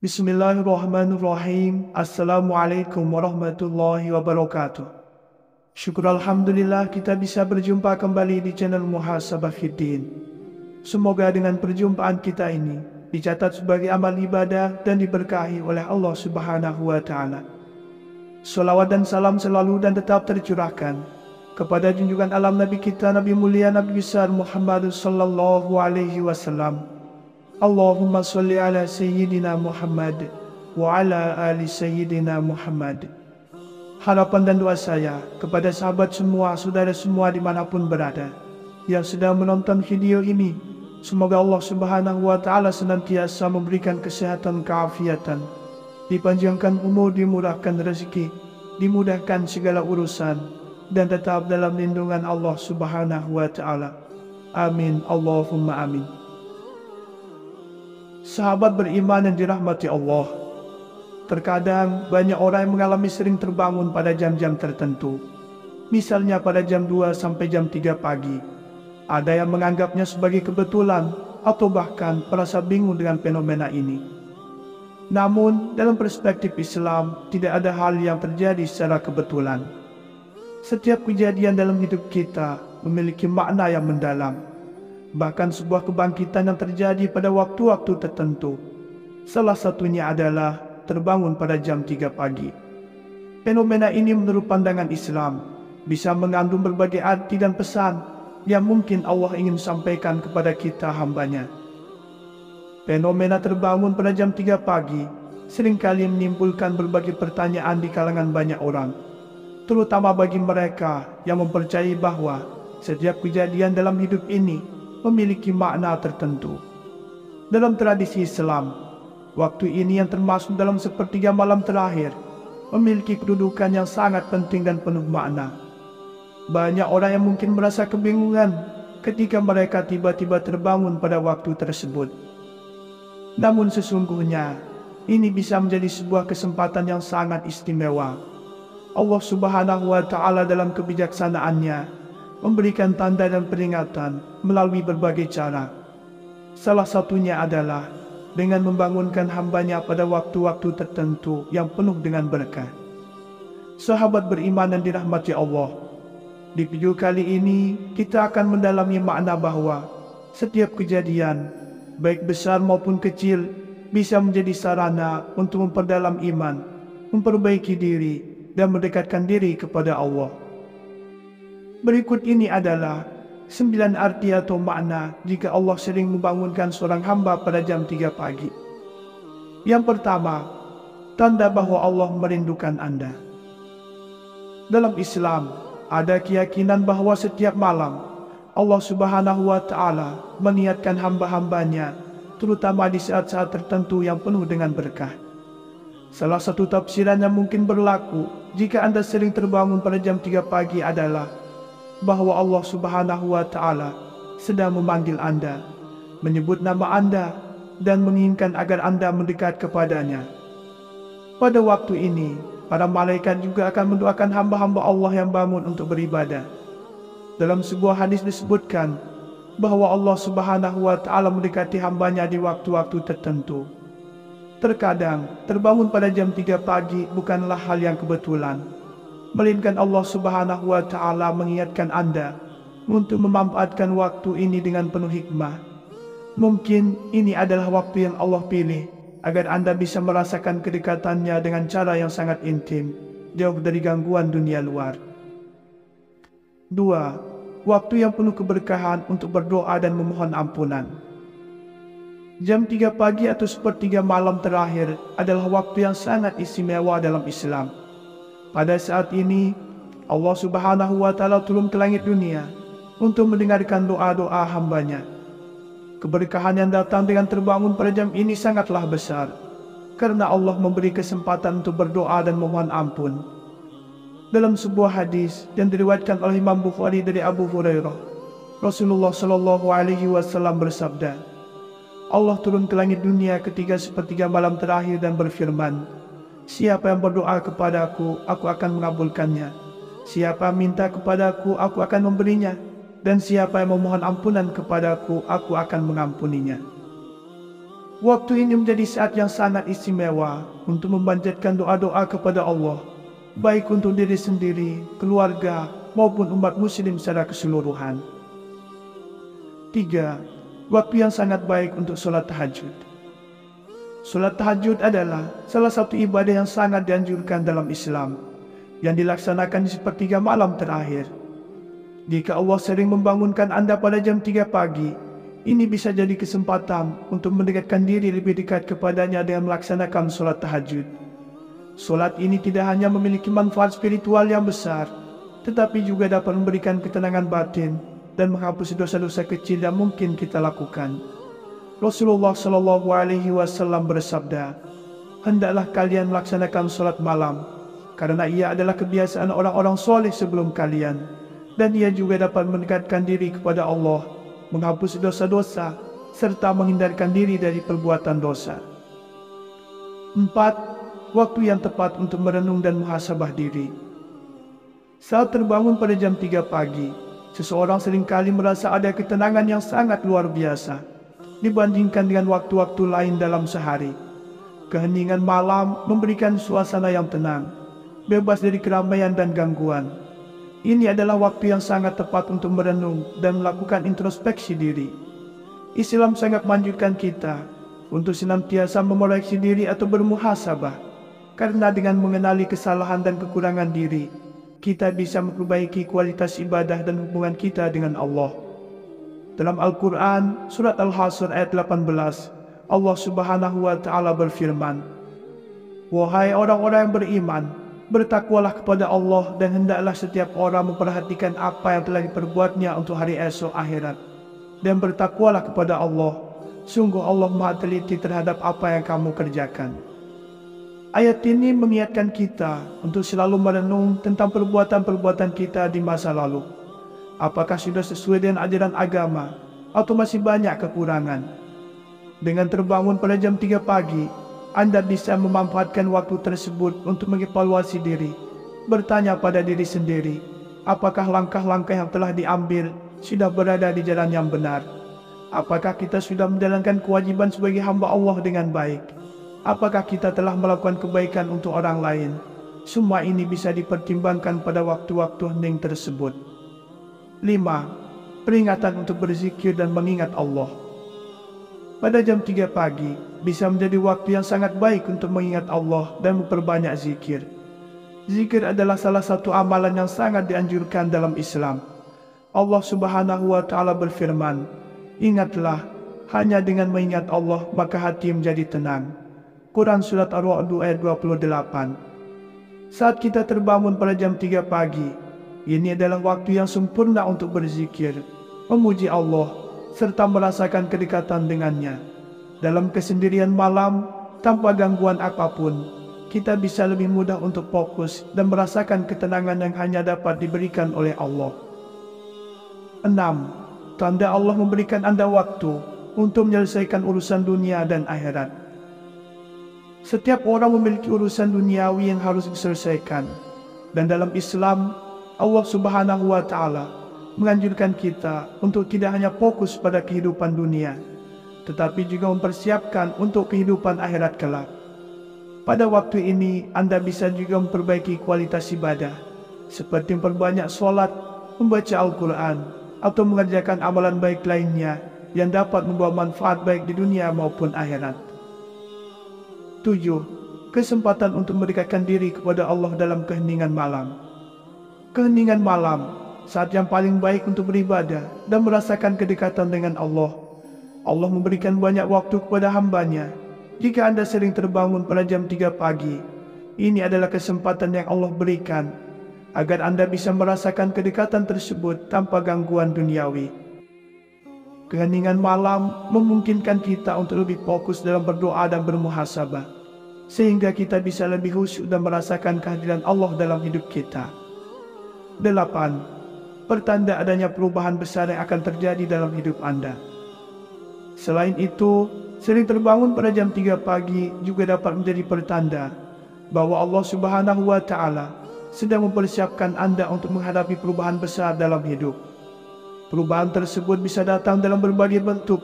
Bismillahirrahmanirrahim. Assalamualaikum warahmatullahi wabarakatuh. Syukur Alhamdulillah kita bisa berjumpa kembali di channel Muhasabah Fiddin. Semoga dengan perjumpaan kita ini dicatat sebagai amal ibadah dan diberkahi oleh Allah Subhanahu wa Ta'ala. Salawat dan salam selalu dan tetap tercurahkan kepada junjungan alam Nabi kita, Nabi mulia, Nabi besar Muhammad sallallahu alaihi wasallam. Allahumma salli ala Sayyidina Muhammad wa ala ali Sayyidina Muhammad. Harapan dan doa saya kepada sahabat semua, saudara semua dimanapun berada yang sedang menonton video ini, semoga Allah Subhanahu wa Ta'ala senantiasa memberikan kesehatan, keafiatan, dipanjangkan umur, dimurahkan rezeki, dimudahkan segala urusan, dan tetap dalam lindungan Allah Subhanahu wa Ta'ala. Amin, Allahumma amin. Sahabat beriman yang dirahmati Allah, terkadang banyak orang yang mengalami sering terbangun pada jam-jam tertentu, misalnya pada jam 2 sampai jam 3 pagi. Ada yang menganggapnya sebagai kebetulan atau bahkan merasa bingung dengan fenomena ini. Namun dalam perspektif Islam, tidak ada hal yang terjadi secara kebetulan. Setiap kejadian dalam hidup kita memiliki makna yang mendalam. Bahkan sebuah kebangkitan yang terjadi pada waktu-waktu tertentu. Salah satunya adalah terbangun pada jam 3 pagi. Fenomena ini menurut pandangan Islam bisa mengandung berbagai arti dan pesan yang mungkin Allah ingin sampaikan kepada kita hambanya. Fenomena terbangun pada jam 3 pagi seringkali menimbulkan berbagai pertanyaan di kalangan banyak orang, terutama bagi mereka yang mempercayai bahwa setiap kejadian dalam hidup ini memiliki makna tertentu. Dalam tradisi Islam, waktu ini yang termasuk dalam sepertiga malam terakhir memiliki kedudukan yang sangat penting dan penuh makna. Banyak orang yang mungkin merasa kebingungan ketika mereka tiba-tiba terbangun pada waktu tersebut. Namun sesungguhnya ini bisa menjadi sebuah kesempatan yang sangat istimewa. Allah Subhanahu wa Ta'ala dalam kebijaksanaannya memberikan tanda dan peringatan melalui berbagai cara. Salah satunya adalah dengan membangunkan hambanya pada waktu-waktu tertentu yang penuh dengan berkah. Sahabat beriman dan dirahmati Allah, di video kali ini kita akan mendalami makna bahwa setiap kejadian, baik besar maupun kecil, bisa menjadi sarana untuk memperdalam iman, memperbaiki diri, dan mendekatkan diri kepada Allah. Berikut ini adalah 9 arti atau makna jika Allah sering membangunkan seorang hamba pada jam 3 pagi. Yang pertama, tanda bahwa Allah merindukan Anda. Dalam Islam, ada keyakinan bahwa setiap malam Allah Subhanahu wa Ta'ala meniatkan hamba-hambanya, terutama di saat-saat tertentu yang penuh dengan berkah. Salah satu tafsiran yang mungkin berlaku jika Anda sering terbangun pada jam 3 pagi adalah bahwa Allah Subhanahu wa Ta'ala sedang memanggil Anda, menyebut nama Anda, dan menginginkan agar Anda mendekat kepadanya. Pada waktu ini, para malaikat juga akan mendoakan hamba-hamba Allah yang bangun untuk beribadah. Dalam sebuah hadis disebutkan bahwa Allah Subhanahu wa Ta'ala mendekati hambanya di waktu-waktu tertentu. Terkadang, terbangun pada jam 3 pagi bukanlah hal yang kebetulan, melainkan Allah Subhanahu wa Ta'ala mengingatkan Anda untuk memanfaatkan waktu ini dengan penuh hikmah. Mungkin ini adalah waktu yang Allah pilih agar Anda bisa merasakan kedekatannya dengan cara yang sangat intim, jauh dari gangguan dunia luar. 2. Waktu yang penuh keberkahan untuk berdoa dan memohon ampunan. Jam 3 pagi atau sepertiga malam terakhir adalah waktu yang sangat istimewa dalam Islam. Pada saat ini, Allah Subhanahu wa Ta'ala turun ke langit dunia untuk mendengarkan doa-doa hambanya. Keberkahan yang datang dengan terbangun pada jam ini sangatlah besar, karena Allah memberi kesempatan untuk berdoa dan memohon ampun. Dalam sebuah hadis yang diriwayatkan oleh Imam Bukhari dari Abu Hurairah, Rasulullah Shallallahu alaihi wasallam bersabda, Allah turun ke langit dunia ketika sepertiga malam terakhir dan berfirman, siapa yang berdoa kepadaku, aku akan mengabulkannya. Siapa minta kepadaku, aku akan memberinya. Dan siapa yang memohon ampunan kepadaku, aku akan mengampuninya. Waktu ini menjadi saat yang sangat istimewa untuk memanjatkan doa-doa kepada Allah, baik untuk diri sendiri, keluarga, maupun umat muslim secara keseluruhan. 3. Waktu yang sangat baik untuk sholat tahajud. Sholat tahajud adalah salah satu ibadah yang sangat dianjurkan dalam Islam, yang dilaksanakan di sepertiga malam terakhir. Jika Allah sering membangunkan Anda pada jam 3 pagi, ini bisa jadi kesempatan untuk mendekatkan diri lebih dekat kepadanya dengan melaksanakan sholat tahajud. Sholat ini tidak hanya memiliki manfaat spiritual yang besar, tetapi juga dapat memberikan ketenangan batin dan menghapus dosa-dosa kecil yang mungkin kita lakukan. Rasulullah Shallallahu Alaihi Wasallam bersabda, "Hendaklah kalian melaksanakan sholat malam, karena ia adalah kebiasaan orang-orang soleh sebelum kalian, dan ia juga dapat mendekatkan diri kepada Allah, menghapus dosa-dosa, serta menghindarkan diri dari perbuatan dosa." 4. Waktu yang tepat untuk merenung dan muhasabah diri. Saat terbangun pada jam 3 pagi, seseorang seringkali merasa ada ketenangan yang sangat luar biasa dibandingkan dengan waktu-waktu lain dalam sehari. Keheningan malam memberikan suasana yang tenang, bebas dari keramaian dan gangguan. Ini adalah waktu yang sangat tepat untuk merenung dan melakukan introspeksi diri. Islam sangat menganjurkan kita untuk senantiasa memeriksa diri atau bermuhasabah, karena dengan mengenali kesalahan dan kekurangan diri, kita bisa memperbaiki kualitas ibadah dan hubungan kita dengan Allah. Dalam Al-Quran, surat Al-Hasr ayat 18, Allah Subhanahu wa Ta'ala berfirman, "Wahai orang-orang yang beriman, bertakwalah kepada Allah dan hendaklah setiap orang memperhatikan apa yang telah diperbuatnya untuk hari esok akhirat. Dan bertakwalah kepada Allah, sungguh Allah Maha teliti terhadap apa yang kamu kerjakan." Ayat ini mengingatkan kita untuk selalu merenung tentang perbuatan-perbuatan kita di masa lalu. Apakah sudah sesuai dengan ajaran agama atau masih banyak kekurangan? Dengan terbangun pada jam 3 pagi, Anda bisa memanfaatkan waktu tersebut untuk mengevaluasi diri, bertanya pada diri sendiri, apakah langkah-langkah yang telah diambil sudah berada di jalan yang benar? Apakah kita sudah menjalankan kewajiban sebagai hamba Allah dengan baik? Apakah kita telah melakukan kebaikan untuk orang lain? Semua ini bisa dipertimbangkan pada waktu-waktu hening tersebut. 5. Peringatan untuk berzikir dan mengingat Allah. Pada jam 3 pagi, bisa menjadi waktu yang sangat baik untuk mengingat Allah dan memperbanyak zikir. Zikir adalah salah satu amalan yang sangat dianjurkan dalam Islam. Allah Subhanahu wa Ta'ala berfirman, "Ingatlah, hanya dengan mengingat Allah maka hati menjadi tenang." Quran Surat Ar-Ra'd ayat 28. Saat kita terbangun pada jam 3 pagi, ini adalah waktu yang sempurna untuk berzikir, memuji Allah, serta merasakan kedekatan dengannya. Dalam kesendirian malam, tanpa gangguan apapun, kita bisa lebih mudah untuk fokus dan merasakan ketenangan yang hanya dapat diberikan oleh Allah. 6. Tanda Allah memberikan Anda waktu untuk menyelesaikan urusan dunia dan akhirat. Setiap orang memiliki urusan duniawi yang harus diselesaikan, dan dalam Islam, Allah Subhanahu wa Ta'ala menganjurkan kita untuk tidak hanya fokus pada kehidupan dunia, tetapi juga mempersiapkan untuk kehidupan akhirat kelak. Pada waktu ini, Anda bisa juga memperbaiki kualitas ibadah, seperti memperbanyak sholat, membaca Al-Quran, atau mengerjakan amalan baik lainnya yang dapat membawa manfaat baik di dunia maupun akhirat. 7. Kesempatan untuk mendekatkan diri kepada Allah dalam keheningan malam. Keheningan malam, saat yang paling baik untuk beribadah dan merasakan kedekatan dengan Allah. Allah memberikan banyak waktu kepada hambanya. Jika Anda sering terbangun pada jam 3 pagi, ini adalah kesempatan yang Allah berikan agar Anda bisa merasakan kedekatan tersebut tanpa gangguan duniawi. Keheningan malam memungkinkan kita untuk lebih fokus dalam berdoa dan bermuhasabah, sehingga kita bisa lebih khusyuk dan merasakan kehadiran Allah dalam hidup kita. 8. Pertanda adanya perubahan besar yang akan terjadi dalam hidup Anda. Selain itu, sering terbangun pada jam 3 pagi juga dapat menjadi pertanda bahwa Allah Subhanahu wa Ta'ala sedang mempersiapkan Anda untuk menghadapi perubahan besar dalam hidup. Perubahan tersebut bisa datang dalam berbagai bentuk,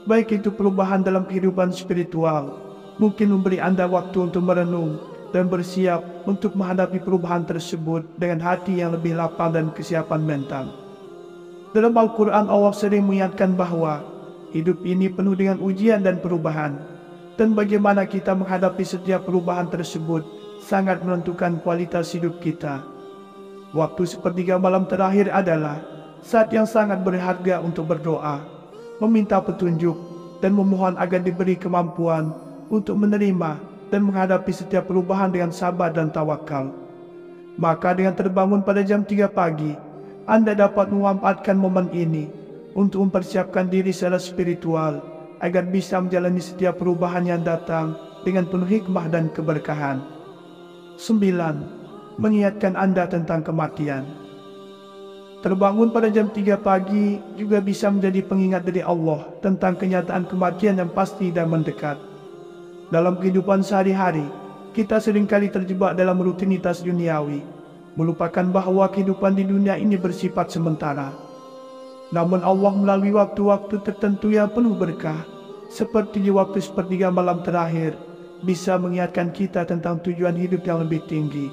baik itu perubahan dalam kehidupan spiritual, mungkin memberi Anda waktu untuk merenung dan bersiap untuk menghadapi perubahan tersebut dengan hati yang lebih lapang dan kesiapan mental. Dalam Al-Quran, Allah sering mengingatkan bahwa hidup ini penuh dengan ujian dan perubahan, dan bagaimana kita menghadapi setiap perubahan tersebut sangat menentukan kualitas hidup kita. Waktu sepertiga malam terakhir adalah saat yang sangat berharga untuk berdoa, meminta petunjuk, dan memohon agar diberi kemampuan untuk menerima dan menghadapi setiap perubahan dengan sabar dan tawakal. Maka dengan terbangun pada jam 3 pagi, Anda dapat memanfaatkan momen ini untuk mempersiapkan diri secara spiritual agar bisa menjalani setiap perubahan yang datang dengan penuh hikmah dan keberkahan. 9. Mengingatkan Anda tentang kematian. Terbangun pada jam 3 pagi juga bisa menjadi pengingat dari Allah tentang kenyataan kematian yang pasti dan mendekat. Dalam kehidupan sehari-hari, kita seringkali terjebak dalam rutinitas duniawi, melupakan bahwa kehidupan di dunia ini bersifat sementara. Namun Allah melalui waktu-waktu tertentu yang penuh berkah, seperti di waktu sepertiga malam terakhir, bisa mengingatkan kita tentang tujuan hidup yang lebih tinggi.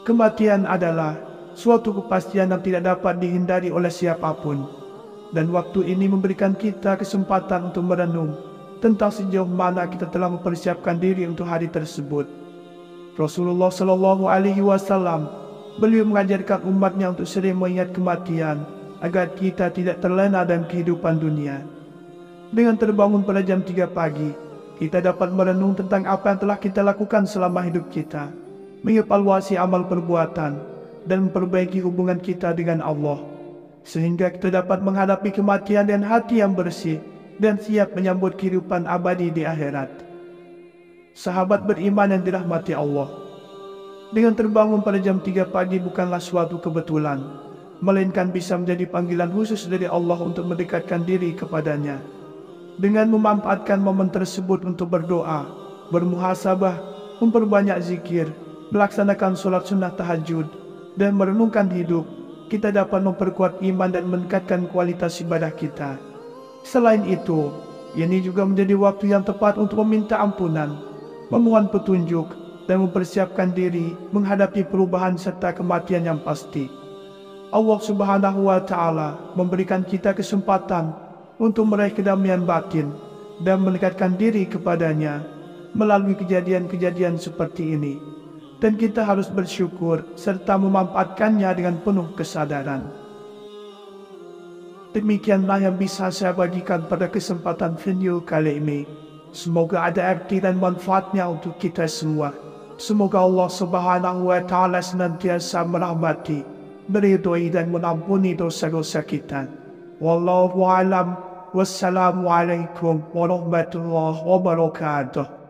Kematian adalah suatu kepastian yang tidak dapat dihindari oleh siapapun, dan waktu ini memberikan kita kesempatan untuk merenung tentang sejauh mana kita telah mempersiapkan diri untuk hari tersebut. Rasulullah Shallallahu Alaihi Wasallam, beliau mengajarkan umatnya untuk sering mengingat kematian agar kita tidak terlena dalam kehidupan dunia. Dengan terbangun pada jam 3 pagi, kita dapat merenung tentang apa yang telah kita lakukan selama hidup kita, mengevaluasi amal perbuatan, dan memperbaiki hubungan kita dengan Allah, sehingga kita dapat menghadapi kematian dengan hati yang bersih dan siap menyambut kehidupan abadi di akhirat. Sahabat beriman yang dirahmati Allah, dengan terbangun pada jam 3 pagi bukanlah suatu kebetulan, melainkan bisa menjadi panggilan khusus dari Allah untuk mendekatkan diri kepadanya. Dengan memanfaatkan momen tersebut untuk berdoa, bermuhasabah, memperbanyak zikir, melaksanakan sholat sunnah tahajud, dan merenungkan hidup, kita dapat memperkuat iman dan meningkatkan kualitas ibadah kita. Selain itu, ini juga menjadi waktu yang tepat untuk meminta ampunan, memohon petunjuk, dan mempersiapkan diri menghadapi perubahan serta kematian yang pasti. Allah Subhanahu wa Ta'ala memberikan kita kesempatan untuk meraih kedamaian batin dan mendekatkan diri kepadanya melalui kejadian-kejadian seperti ini. Dan kita harus bersyukur serta memanfaatkannya dengan penuh kesadaran. Demikianlah yang bisa saya bagikan pada kesempatan video kali ini. Semoga ada arti dan manfaatnya untuk kita semua. Semoga Allah Subhanahu wa Ta'ala senantiasa merahmati, meridhoi dan mengampuni dosa-dosa kita. Wallahu a'lam. Wassalamualaikum warahmatullahi wabarakatuh.